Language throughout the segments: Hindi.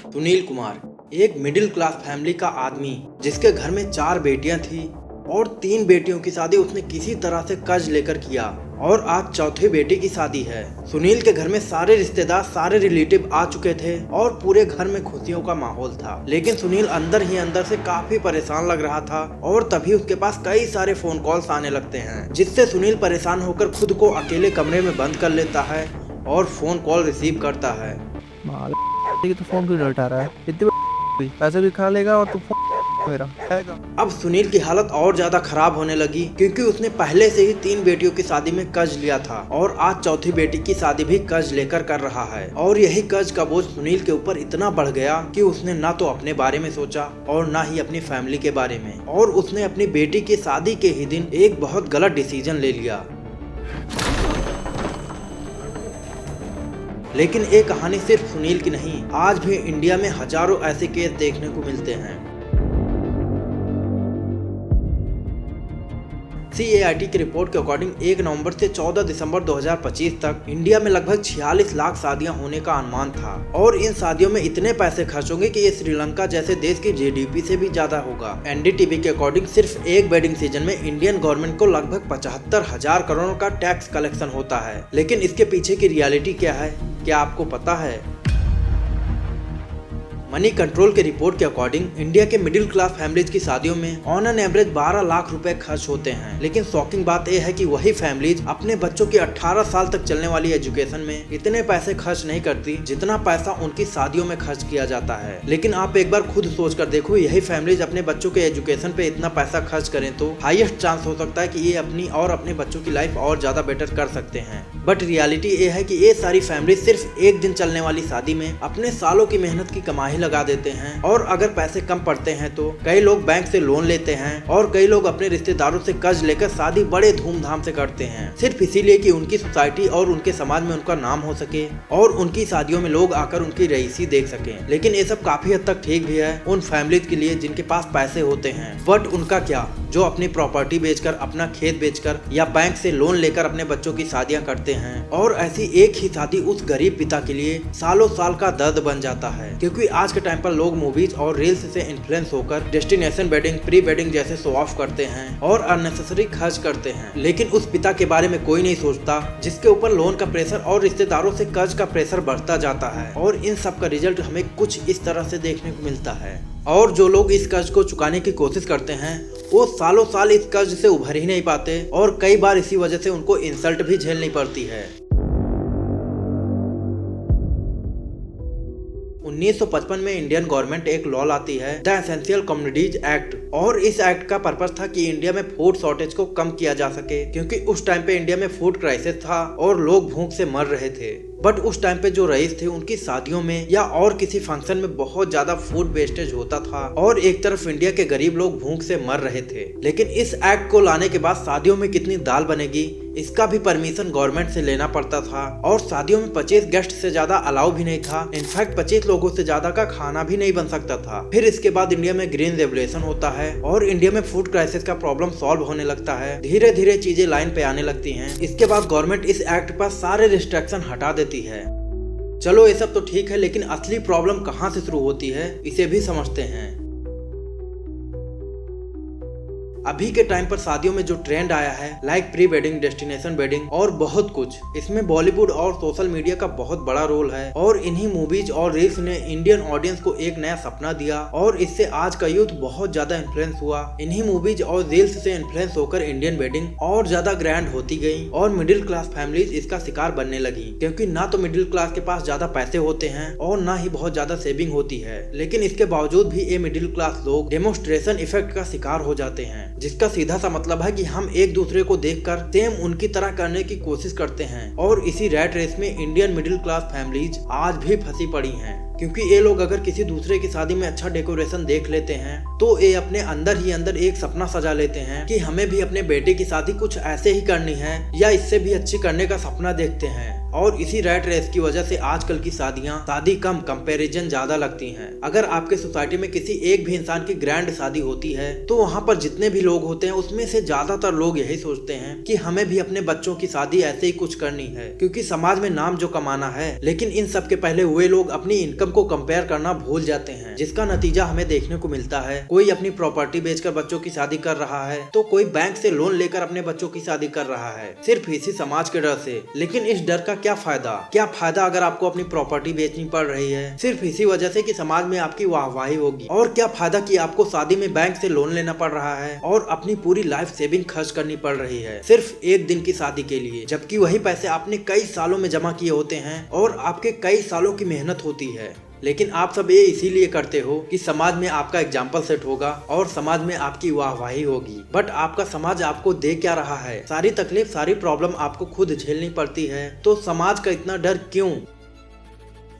सुनील कुमार एक मिडिल क्लास फैमिली का आदमी जिसके घर में 4 बेटियां थी और 3 बेटियों की शादी उसने किसी तरह से कर्ज लेकर किया और आज चौथी बेटी की शादी है। सुनील के घर में सारे रिश्तेदार सारे रिलेटिव आ चुके थे और पूरे घर में खुशियों का माहौल था, लेकिन सुनील अंदर ही अंदर से काफी परेशान लग रहा था और तभी उसके पास कई सारे फोन कॉल्स आने लगते हैं, जिससे सुनील परेशान होकर खुद को अकेले कमरे में बंद कर लेता है और फोन कॉल रिसीव करता है। तो फोन क्यों उठा रहा है? इतने पैसे भी खा लेगा और तू फोन मेरा आएगा। अब सुनील की हालत और ज्यादा खराब होने लगी क्योंकि उसने पहले से ही 3 बेटियों की शादी में कर्ज लिया था और आज चौथी बेटी की शादी भी कर्ज लेकर कर रहा है और यही कर्ज का बोझ सुनील के ऊपर इतना बढ़ गया कि उसने ना तो अपने बारे में सोचा और ना ही अपनी फैमिली के बारे में, और उसने अपनी बेटी की शादी के ही दिन एक बहुत गलत डिसीजन ले लिया। लेकिन ये कहानी सिर्फ सुनील की नहीं, आज भी इंडिया में हजारों ऐसे केस देखने को मिलते हैं। CAIT की रिपोर्ट के अकॉर्डिंग 1 नवंबर से 14 दिसंबर 2025 तक इंडिया में लगभग 46 लाख शादियां होने का अनुमान था और इन शादियों में इतने पैसे खर्च होंगे कि ये श्रीलंका जैसे देश की GDP से भी ज्यादा होगा। NDTV के अकॉर्डिंग सिर्फ एक वेडिंग सीजन में इंडियन गवर्नमेंट को लगभग 75,000 करोड़ का टैक्स कलेक्शन होता है। लेकिन इसके पीछे की रियलिटी क्या है, क्या आपको पता है? मनी कंट्रोल के रिपोर्ट के अकॉर्डिंग इंडिया के मिडिल क्लास फैमिलीज की शादियों में ऑन एन एवरेज 12 लाख रुपए खर्च होते हैं। लेकिन शॉकिंग बात यह है कि वही फैमिलीज अपने बच्चों की 18 साल तक चलने वाली एजुकेशन में इतने पैसे खर्च नहीं करती जितना पैसा उनकी शादियों में खर्च किया जाता है। लेकिन आप एक बार खुद सोच कर देखो, यही फैमिलीज अपने बच्चों के एजुकेशन पे इतना पैसा खर्च करें तो हाईएस्ट चांस हो सकता है कि ये अपनी और अपने बच्चों की लाइफ और ज्यादा बेटर कर सकते हैं। बट रियलिटी ये है कि ये सारी फैमिली सिर्फ एक दिन चलने वाली शादी में अपने सालों की मेहनत की कमाई लगा देते हैं और अगर पैसे कम पड़ते हैं तो कई लोग बैंक से लोन लेते हैं और कई लोग अपने रिश्तेदारों से कर्ज लेकर शादी बड़े धूमधाम से करते हैं, सिर्फ इसीलिए कि उनकी सोसाइटी और उनके समाज में उनका नाम हो सके और उनकी शादियों में लोग आकर उनकी रईसी देख सकें। लेकिन ये सब काफी हद तक ठीक भी है उन फैमिलीज के लिए जिनके पास पैसे होते हैं, बट उनका क्या जो अपनी प्रॉपर्टी बेचकर, अपना खेत बेचकर या बैंक से लोन लेकर अपने बच्चों की शादियां करते हैं। और ऐसी एक ही शादी उस गरीब पिता के लिए सालों साल का दर्द बन जाता है, क्योंकि आज के टाइम पर लोग मूवीज और रील्स से इन्फ्लुएंस होकर डेस्टिनेशन वेडिंग, प्री वेडिंग जैसे शो ऑफ करते हैं और अननेसेसरी खर्च करते हैं। लेकिन उस पिता के बारे में कोई नहीं सोचता जिसके ऊपर लोन का प्रेशर और रिश्तेदारों से कर्ज का प्रेशर बढ़ता जाता है और इन सब का रिजल्ट हमें कुछ इस तरह से देखने को मिलता है। और जो लोग इस कर्ज को चुकाने की कोशिश करते हैं वो सालों साल इस कर्ज से उभर ही नहीं पाते और कई बार इसी वजह से उनको इंसल्ट भी झेलनी पड़ती है। 1955 में इंडियन गवर्नमेंट एक लॉ लाती है, द एसेंशियल कम्युनिटीज एक्ट, और इस एक्ट का पर्पस था कि इंडिया में फूड शॉर्टेज को कम किया जा सके, क्योंकि उस टाइम पे इंडिया में फूड क्राइसिस था और लोग भूख से मर रहे थे। बट उस टाइम पे जो रईस थे उनकी शादियों में या और किसी फंक्शन में बहुत ज्यादा फूड वेस्टेज होता था और एक तरफ इंडिया के गरीब लोग भूख से मर रहे थे। लेकिन इस एक्ट को लाने के बाद शादियों में कितनी दाल बनेगी इसका भी परमिशन गवर्नमेंट से लेना पड़ता था और शादियों में 25 गेस्ट से ज्यादा अलाउ भी नहीं था। इनफैक्ट 25 लोगों से ज्यादा का खाना भी नहीं बन सकता था। फिर इसके बाद इंडिया में ग्रीन रेवोल्यूशन होता है और इंडिया में फूड क्राइसिस का प्रॉब्लम सॉल्व होने लगता है। धीरे धीरे चीजें लाइन पे आने लगती हैं। इसके बाद गवर्नमेंट इस एक्ट पर सारे रिस्ट्रिक्शन हटा देती है। चलो ये सब तो ठीक है, लेकिन असली प्रॉब्लम कहाँ से शुरू होती है इसे भी समझते हैं। अभी के टाइम पर शादियों में जो ट्रेंड आया है like pre wedding, destination wedding और बहुत कुछ, इसमें बॉलीवुड और सोशल मीडिया का बहुत बड़ा रोल है और इन्हीं मूवीज और रील्स ने इंडियन ऑडियंस को एक नया सपना दिया और इससे आज का यूथ बहुत ज्यादा इन्फ्लुएंस हुआ। इन्हीं मूवीज और रील्स से इन्फ्लुएंस होकर इंडियन वेडिंग और ज्यादा ग्रैंड होती गई और मिडिल क्लास फैमिलीज इसका शिकार बनने लगी, क्योंकि ना तो मिडिल क्लास के पास ज्यादा पैसे होते हैं और ना ही बहुत ज्यादा सेविंग होती है। लेकिन इसके बावजूद भी ये मिडिल क्लास लोग डेमोन्स्ट्रेशन इफेक्ट का शिकार हो जाते हैं, जिसका सीधा सा मतलब है कि हम एक दूसरे को देखकर सेम उनकी तरह करने की कोशिश करते हैं और इसी रैट रेस में इंडियन मिडिल क्लास फैमिलीज आज भी फंसी पड़ी हैं। क्योंकि ये लोग अगर किसी दूसरे की शादी में अच्छा डेकोरेशन देख लेते हैं तो ये अपने अंदर ही अंदर एक सपना सजा लेते हैं कि हमें भी अपने बेटे की शादी कुछ ऐसे ही करनी है या इससे भी अच्छी करने का सपना देखते हैं। और इसी रैट रेस की वजह से आजकल की शादी कम, कंपैरिजन ज्यादा लगती हैं। अगर आपके सोसाइटी में किसी एक भी इंसान की ग्रैंड शादी होती है तो वहाँ पर जितने भी लोग होते हैं उसमें से ज्यादातर लोग यही सोचते हैं कि हमें भी अपने बच्चों की शादी ऐसे ही कुछ करनी है, क्योंकि समाज में नाम जो कमाना है। लेकिन इन सब के पहले वे लोग अपनी इनकम इनकम को कंपेयर करना भूल जाते हैं, जिसका नतीजा हमें देखने को मिलता है। कोई अपनी प्रॉपर्टी बेचकर बच्चों की शादी कर रहा है तो कोई बैंक से लोन लेकर अपने बच्चों की शादी कर रहा है, सिर्फ इसी समाज के डर से। लेकिन इस डर का क्या फायदा अगर आपको अपनी प्रॉपर्टी बेचनी पड़ रही है सिर्फ इसी वजह से कि समाज में आपकी वाहवाही होगी। और क्या फायदा कि आपको शादी में बैंक से लोन लेना पड़ रहा है और अपनी पूरी लाइफ सेविंग खर्च करनी पड़ रही है सिर्फ एक दिन की शादी के लिए, जबकि वही पैसे आपने कई सालों में जमा किए होते हैं और आपके कई सालों की मेहनत होती है। लेकिन आप सब ये इसीलिए करते हो कि समाज में आपका एग्जाम्पल सेट होगा और समाज में आपकी वाहवाही होगी। बट आपका समाज आपको दे क्या रहा है? सारी तकलीफ, सारी प्रॉब्लम आपको खुद झेलनी पड़ती है, तो समाज का इतना डर क्यों?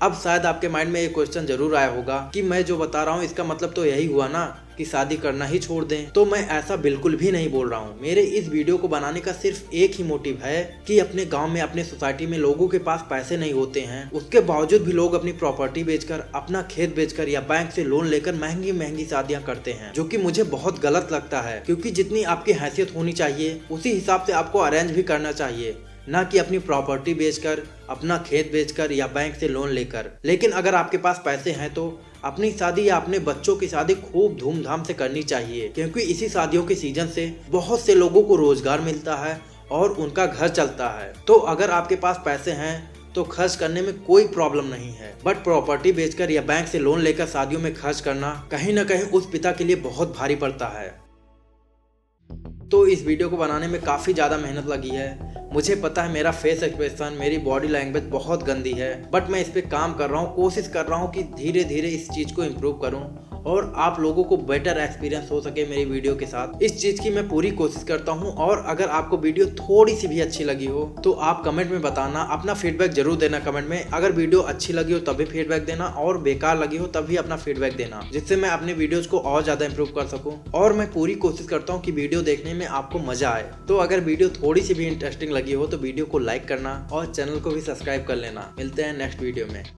अब शायद आपके माइंड में ये क्वेश्चन जरूर आया होगा कि मैं जो बता रहा हूँ इसका मतलब तो यही हुआ ना कि शादी करना ही छोड़ दें। तो मैं ऐसा बिल्कुल भी नहीं बोल रहा हूँ। मेरे इस वीडियो को बनाने का सिर्फ एक ही मोटिव है कि अपने गांव में, अपने सोसाइटी में लोगों के पास पैसे नहीं होते हैं, उसके बावजूद भी लोग अपनी प्रॉपर्टी बेचकर, अपना खेत बेचकर या बैंक से लोन लेकर महंगी महंगी शादियां करते हैं, जो कि मुझे बहुत गलत लगता है। क्योंकि जितनी आपकी हैसियत होनी चाहिए उसी हिसाब से आपको अरेंज भी करना चाहिए, ना कि अपनी प्रॉपर्टी बेचकर, अपना खेत बेचकर या बैंक से लोन लेकर। लेकिन अगर आपके पास पैसे हैं तो अपनी शादी या अपने बच्चों की शादी खूब धूमधाम से करनी चाहिए, क्योंकि इसी शादियों के सीजन से बहुत से लोगों को रोजगार मिलता है और उनका घर चलता है। तो अगर आपके पास पैसे हैं तो खर्च करने में कोई प्रॉब्लम नहीं है, बट प्रॉपर्टी बेचकर या बैंक से लोन लेकर शादियों में खर्च करना कहीं ना कहीं उस पिता के लिए बहुत भारी पड़ता है। तो इस वीडियो को बनाने में काफ़ी ज़्यादा मेहनत लगी है। मुझे पता है मेरा फेस एक्सप्रेशन, मेरी बॉडी लैंग्वेज बहुत गंदी है, बट मैं इस पे काम कर रहा हूँ, कोशिश कर रहा हूँ कि धीरे धीरे इस चीज़ को इम्प्रूव करूँ और आप लोगों को बेटर एक्सपीरियंस हो सके मेरी वीडियो के साथ। इस चीज़ की मैं पूरी कोशिश करता हूँ। और अगर आपको वीडियो थोड़ी सी भी अच्छी लगी हो तो आप कमेंट में बताना, अपना फीडबैक जरूर देना कमेंट में। अगर वीडियो अच्छी लगी हो तब भी फीडबैक देना और बेकार लगी हो तब भी अपना फीडबैक देना, जिससे मैं अपने वीडियोज़ को और ज़्यादा इंप्रूव कर सकूँ। और मैं पूरी कोशिश करता हूँ कि वीडियो देखने में आपको मज़ा आए। तो अगर वीडियो थोड़ी सी भी इंटरेस्टिंग लगी हो तो वीडियो को लाइक करना और चैनल को भी सब्सक्राइब कर लेना। मिलते हैं नेक्स्ट वीडियो में।